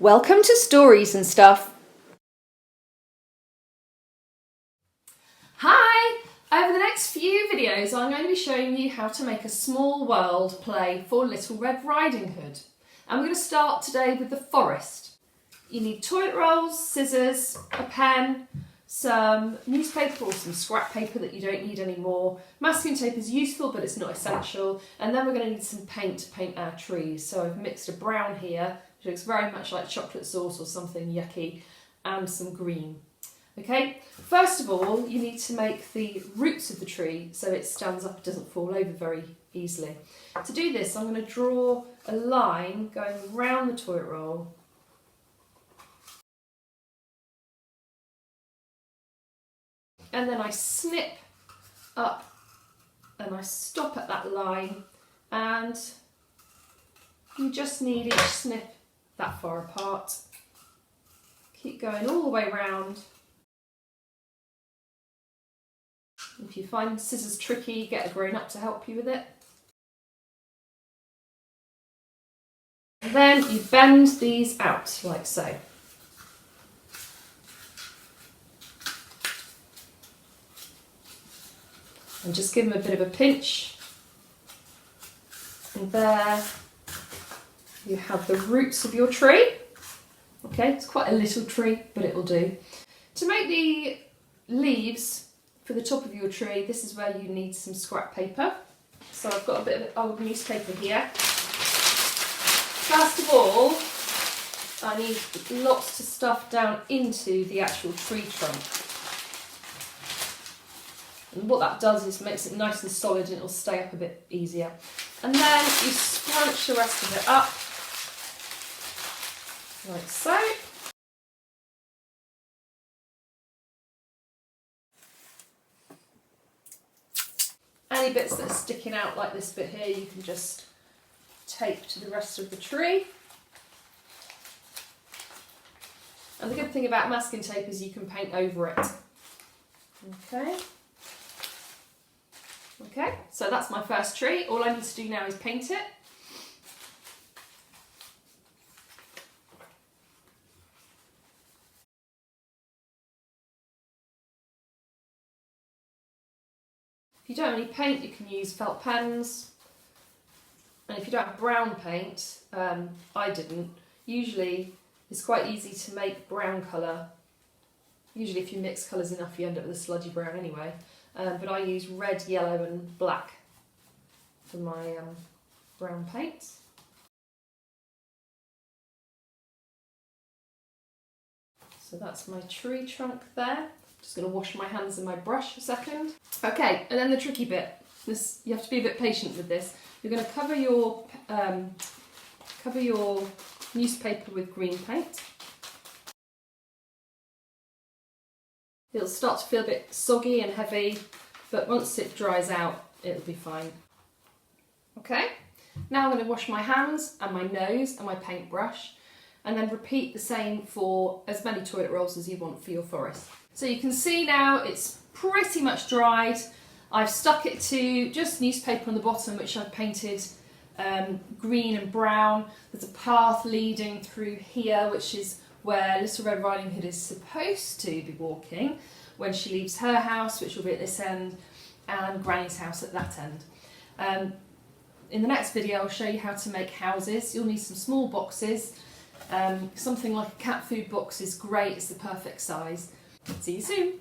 Welcome to Stories and Stuff. Hi! Over the next few videos I'm going to be showing you how to make a small world play for Little Red Riding Hood. And we're going to start today with the forest. You need toilet rolls, scissors, a pen, some newspaper or some scrap paper that you don't need anymore. Masking tape is useful but it's not essential. And then we're going to need some paint to paint our trees. So I've mixed a brown here, which looks very much like chocolate sauce or something yucky, and some green. Okay, first of all you need to make the roots of the tree so it stands up, it doesn't fall over very easily. To do this I'm going to draw a line going round the toilet roll. And then I snip up and I stop at that line, and you just need each snip that far apart. Keep going all the way round. If you find scissors tricky, get a grown-up to help you with it. And then you bend these out like so. And just give them a bit of a pinch. And there you have the roots of your tree. Okay, it's quite a little tree, but it will do. To make the leaves for the top of your tree, this is where you need some scrap paper. So I've got a bit of old newspaper here. First of all, I need lots to stuff down into the actual tree trunk. And what that does is makes it nice and solid and it'll stay up a bit easier. And then you scrunch the rest of it up, like so. Any bits that are sticking out like this bit here you can just tape to the rest of the tree. And the good thing about masking tape is you can paint over it. Okay. Okay, so that's my first tree. All I need to do now is paint it. If you don't have any paint, you can use felt pens. And if you don't have brown paint, I didn't. Usually it's quite easy to make brown colour. Usually if you mix colours enough you end up with a sludgy brown anyway. But I use red, yellow and black for my brown paint. So that's my tree trunk there. Just going to wash my hands and my brush a second. Okay, and then the tricky bit. This, you have to be a bit patient with this. You're going to cover your newspaper with green paint. It'll start to feel a bit soggy and heavy, but once it dries out, it'll be fine. Okay, now I'm going to wash my hands and my nose and my paintbrush, and then repeat the same for as many toilet rolls as you want for your forest. So you can see now it's pretty much dried. I've stuck it to just newspaper on the bottom, which I've painted green and brown. There's a path leading through here, which is where Little Red Riding Hood is supposed to be walking when she leaves her house, which will be at this end, and Granny's house at that end. In the next video I'll show you how to make houses. You'll need some small boxes. Something like a cat food box is great, it's the perfect size. See you soon!